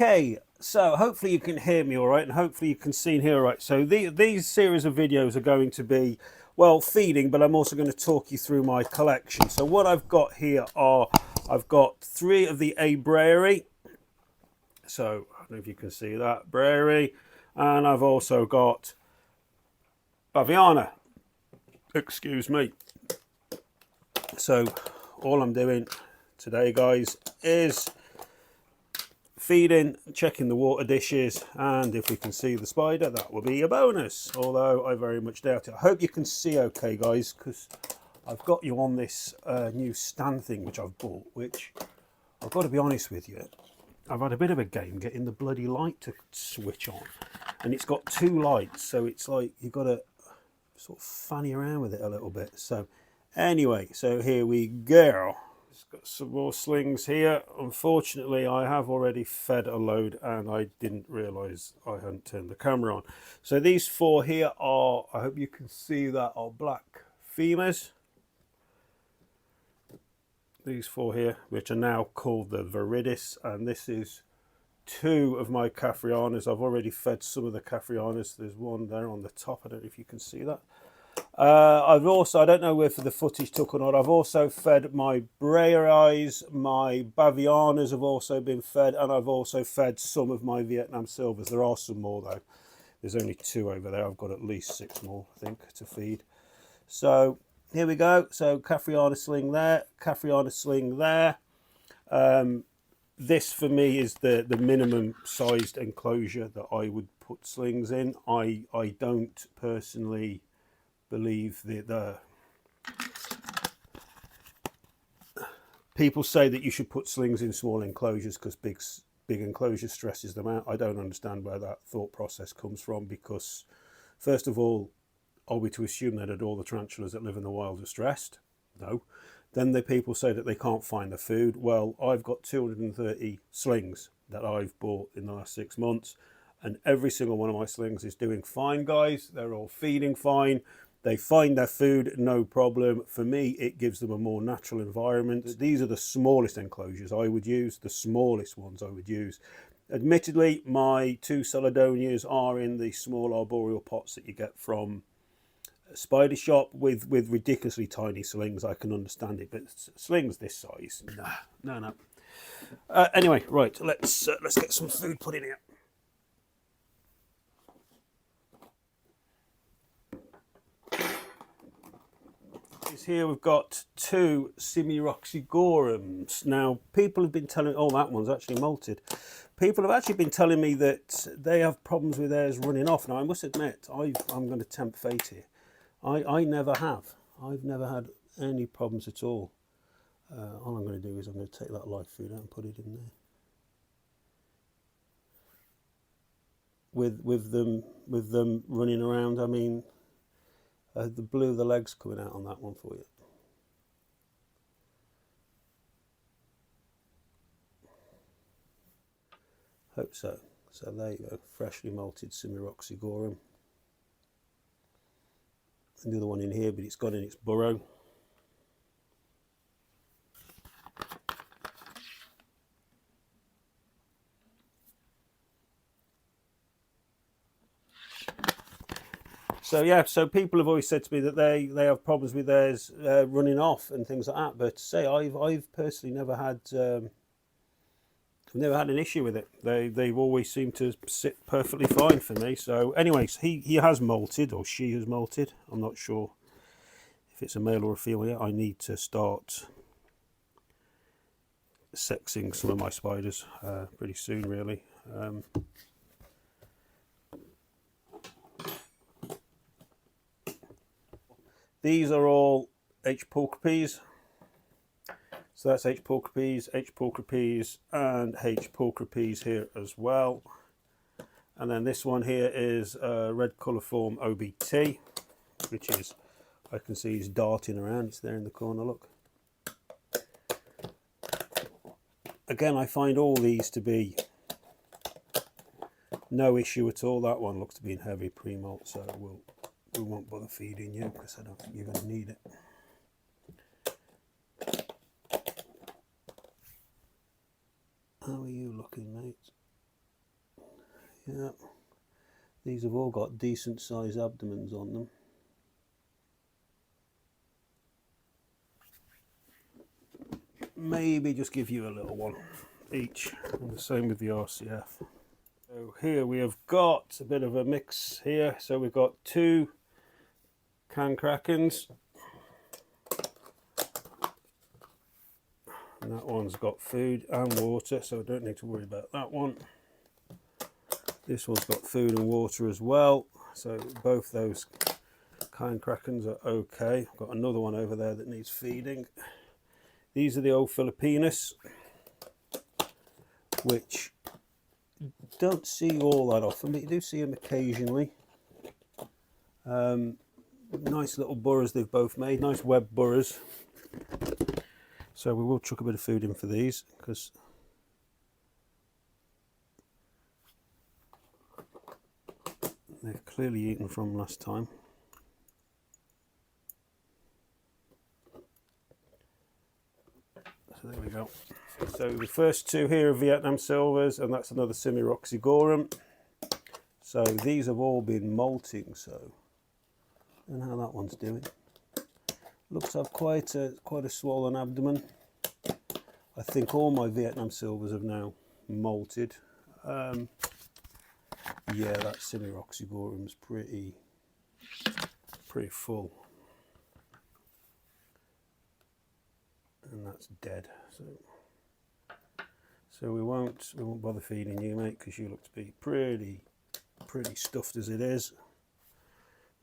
Okay, so hopefully you can hear me all right, and hopefully you can see and hear all right. So these series of videos are going to be, well, feeding, but I'm also going to talk you through my collection. So what I've got here are, I've got 3 of the Abrari. So I don't know if you can see that, Brary. And I've also got Baviana. Excuse me. So all I'm doing today, guys, is feeding, checking the water dishes, and if we can see the spider, that will be a bonus, although I very much doubt it. I hope you can see okay, guys, because I've got you on this new stand thing which I've bought, which I've got to be honest with you, I've had a bit of a game getting the bloody light to switch on, and it's got 2 lights, so it's like you've got to sort of fanny around with it a little bit. So anyway, so here we go. It's got some more slings here. Unfortunately, I have already fed a load and I didn't realise I hadn't turned the camera on. So these 4 here are, I hope you can see that, are black femurs. These 4 here, which are now called the Viridis, and this is 2 of my Caffrianas. I've already fed some of the Caffrianas. There's one there on the top. I don't know if you can see that. I've also, I don't know whether the footage took or not, I've also fed my Braeris, my Bavianas have also been fed, and I've also fed some of my Vietnam Silvers. There are some more though. There's only 2 over there. I've got at least 6 more, I think, to feed. So here we go. So Caffriana sling there, Caffriana sling there. This for me is the minimum sized enclosure that I would put slings in. I don't personally believe the people say that you should put slings in small enclosures because big enclosures stresses them out. I don't understand where that thought process comes from, because first of all, are we to assume that all the tarantulas that live in the wild are stressed? No. Then the people say that they can't find the food. Well, I've got 230 slings that I've bought in the last 6 months, and every single one of my slings is doing fine, guys. They're all feeding fine. They find their food, no problem. For me, it gives them a more natural environment. These are the smallest enclosures I would use, the smallest ones I would use. Admittedly, my 2 Celadonias are in the small arboreal pots that you get from a spider shop with ridiculously tiny slings. I can understand it, but slings this size, no. Anyway, right, let's get some food put in here. Here we've got 2 Simiroxygorums. Now, people have been telling, oh, that one's actually molted. People have actually been telling me that they have problems with theirs running off. Now, I must admit, I'm going to tempt fate here. I never have. I've never had any problems at all. All I'm going to do is I'm going to take that live food out and put it in there. With them running around, I mean, the blue of the legs coming out on that one for you. Hope so. So there you go, freshly malted Simiroxygorum. Another one in here, but it's gone in its burrow. So yeah, so people have always said to me that they have problems with theirs running off and things like that. But say I've personally never had an issue with it. They've always seemed to sit perfectly fine for me. So anyways, he has molted, or she has molted. I'm not sure if it's a male or a female. I need to start sexing some of my spiders pretty soon, really. These are all H. pulchripes. So that's H. pulchripes, H. pulchripes, and H. pulchripes here as well. And then this one here is red colourform OBT, which is, I can see he's darting around. It's there in the corner, look. Again, I find all these to be no issue at all. That one looks to be in heavy pre-molt, so we won't bother feeding you because I don't think you're going to need it. How are you looking, mate? Yeah, these have all got decent sized abdomens on them. Maybe just give you a little one each, and the same with the RCF. So here we have got a bit of a mix here. So we've got 2 can krakens, and that one's got food and water, so I don't need to worry about that one. This one's got food and water as well, so both those can krakens are okay. I've got another one over there that needs feeding. These are the old Filipinas, which don't see all that often, but you do see them occasionally. Nice little burrows they've both made, nice web burrows. So we will chuck a bit of food in for these, because they've clearly eaten from last time. So there we go. So the first 2 here are Vietnam Silvers, and that's another Simiroxigorum. So these have all been molting, so I don't know how that one's doing. Looks to have quite a swollen abdomen. I think all my Vietnam Silvers have now molted. Yeah, that Simiroxigorum's pretty full. And that's dead. So we won't bother feeding you, mate, because you look to be pretty stuffed as it is.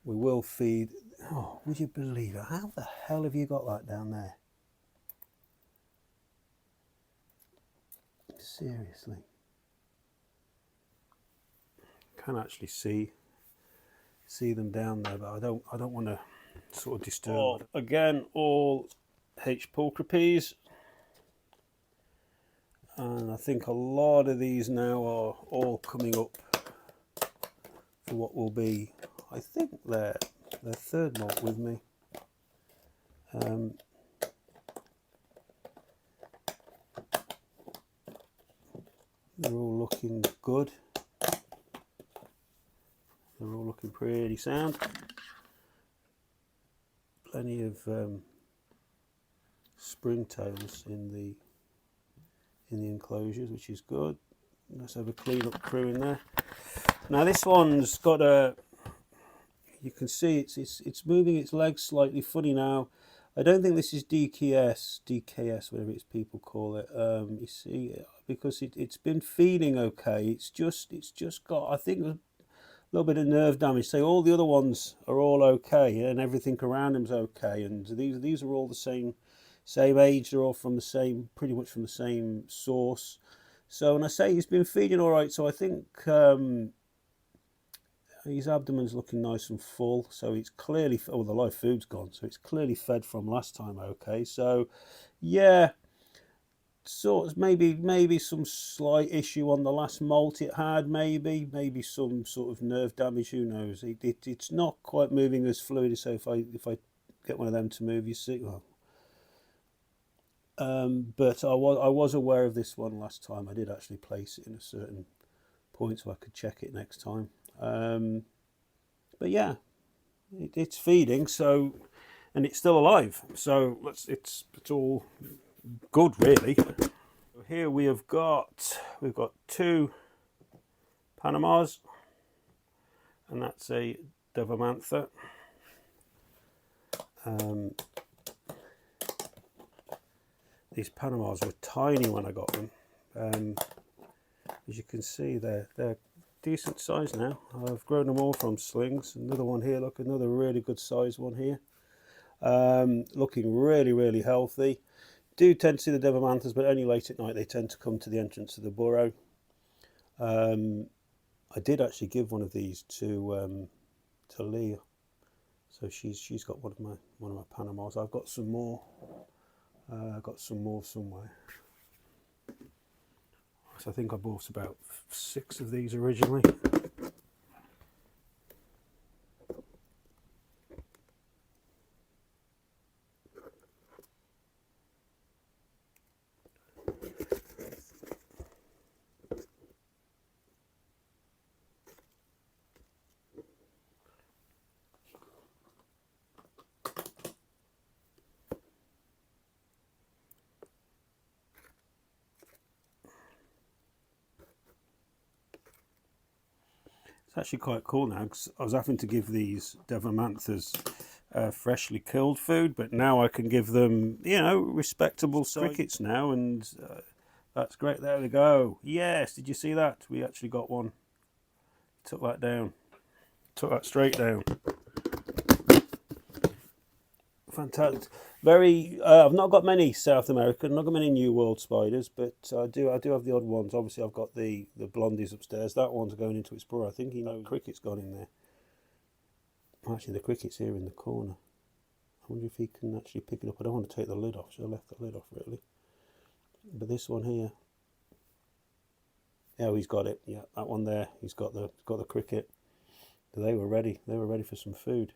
We will feed. Oh, would you believe it? How the hell have you got that down there? Seriously. Can actually see them down there, but I don't want to sort of disturb. Oh, again, all H. pulchripes, and I think a lot of these now are all coming up for what will be, I think their 3rd molt with me. They're all looking good. They're all looking pretty sound. Plenty of springtails in the enclosures, which is good. Let's have a clean up crew in there. Now this one's got a. You can see it's moving its legs slightly funny now. I don't think this is DKS, whatever it's people call it. You see, because it's been feeding okay. It's just got, I think, a little bit of nerve damage. So all the other ones are all okay, and everything around them's okay. And these are all the same age. They're all from the same, pretty much from the same source. So when I say he's been feeding all right, so I think his abdomen's looking nice and full. So it's clearly, oh, the live food's gone, so it's clearly fed from last time. Okay, so yeah, sort of maybe some slight issue on the last molt it had. Maybe some sort of nerve damage. Who knows? It's not quite moving as fluid. So if I get one of them to move, you see, well. But I was aware of this one last time. I did actually place it in a certain point so I could check it next time. But yeah, it's feeding, so, and it's still alive, so it's all good, really. So here we've got 2 Panamas, and that's a Devamantha. These Panamas were tiny when I got them. As you can see, they're decent size now. I've grown them all from slings. Another one here, look, another really good size one here. Looking really healthy. Do tend to see the Devamanthas, but only late at night. They tend to come to the entrance of the burrow. I did actually give one of these to Leah, so she's got one of my Panamas. I've got some more. Got some more somewhere. So I think I bought about 6 of these originally. actually quite cool now, because I was having to give these Devomanthas freshly killed food, but now I can give them, you know, respectable crickets now, and that's great. There we go. Yes, did you see that? We actually got one. Took that down. Took that straight down. Fantastic. Very. I've not got many South American, not got many New World spiders, but I do have the odd ones. Obviously, I've got the blondies upstairs. That one's going into its burrow. I think cricket's gone in there. Actually, the cricket's here in the corner. I wonder if he can actually pick it up. I don't want to take the lid off, so I left the lid off really. But this one here, oh, he's got it. Yeah, that one there. He's got the cricket. They were ready. They were ready for some food.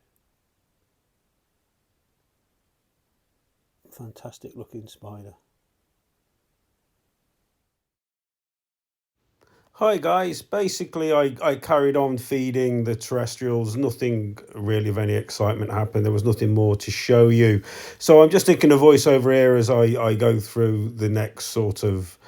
Fantastic looking spider. Hi guys, basically I carried on feeding the terrestrials. Nothing really of any excitement happened. There was nothing more to show you. So I'm just taking a voiceover here as I go through the next sort of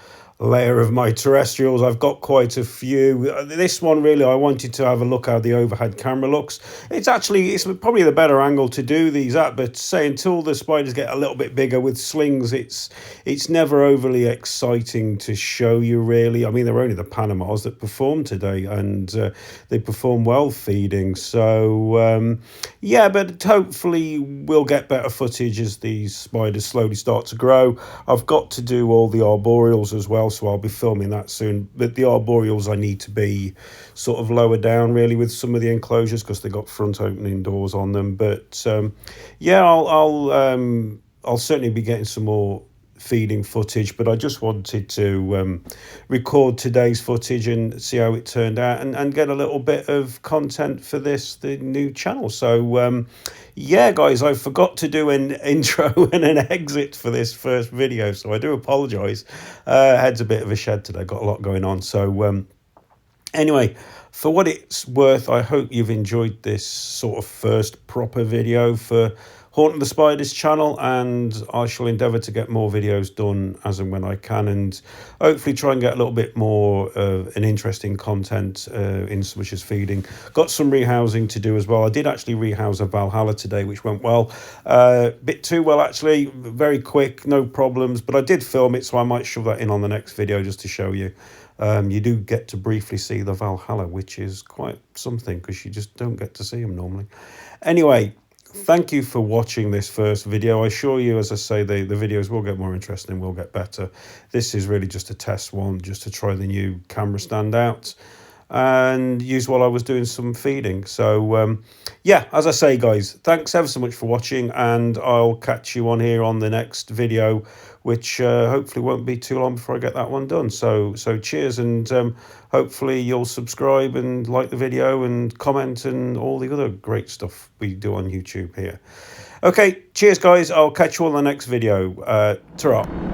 layer of my terrestrials. I've got quite a few. This one really, I wanted to have a look how the overhead camera looks. It's probably the better angle to do these at, but say until the spiders get a little bit bigger with slings, it's never overly exciting to show you really. I mean, they're only the Panamas that perform today, and they perform well feeding. So yeah, but hopefully we'll get better footage as these spiders slowly start to grow. I've got to do all the arboreals as well, so I'll be filming that soon. But the arboreals, I need to be sort of lower down really with some of the enclosures because they got front opening doors on them. But yeah, I'll certainly be getting some more feeding footage, but I just wanted to record today's footage and see how it turned out, and get a little bit of content for the new channel. So yeah guys, I forgot to do an intro and an exit for this first video, so I do apologize. Head's a bit of a shed today, got a lot going on. So anyway, for what it's worth, I hope you've enjoyed this sort of first proper video for Haunting the Spiders channel, and I shall endeavour to get more videos done as and when I can, and hopefully try and get a little bit more an interesting content in so much as feeding. Got some rehousing to do as well. I did actually rehouse a Valhalla today, which went well. Bit too well actually, very quick, no problems, but I did film it, so I might shove that in on the next video just to show you. You do get to briefly see the Valhalla, which is quite something because you just don't get to see them normally. Anyway, thank you for watching this first video. I assure you, as I say, the videos will get more interesting, will get better. This is really just a test one, just to try the new camera stand out and use while I was doing some feeding. So yeah, as I say guys, thanks ever so much for watching, and I'll catch you on here on the next video, which hopefully won't be too long before I get that one done. So cheers, and hopefully you'll subscribe and like the video and comment and all the other great stuff we do on YouTube here. Okay, cheers guys, I'll catch you on the next video. Ta-ra.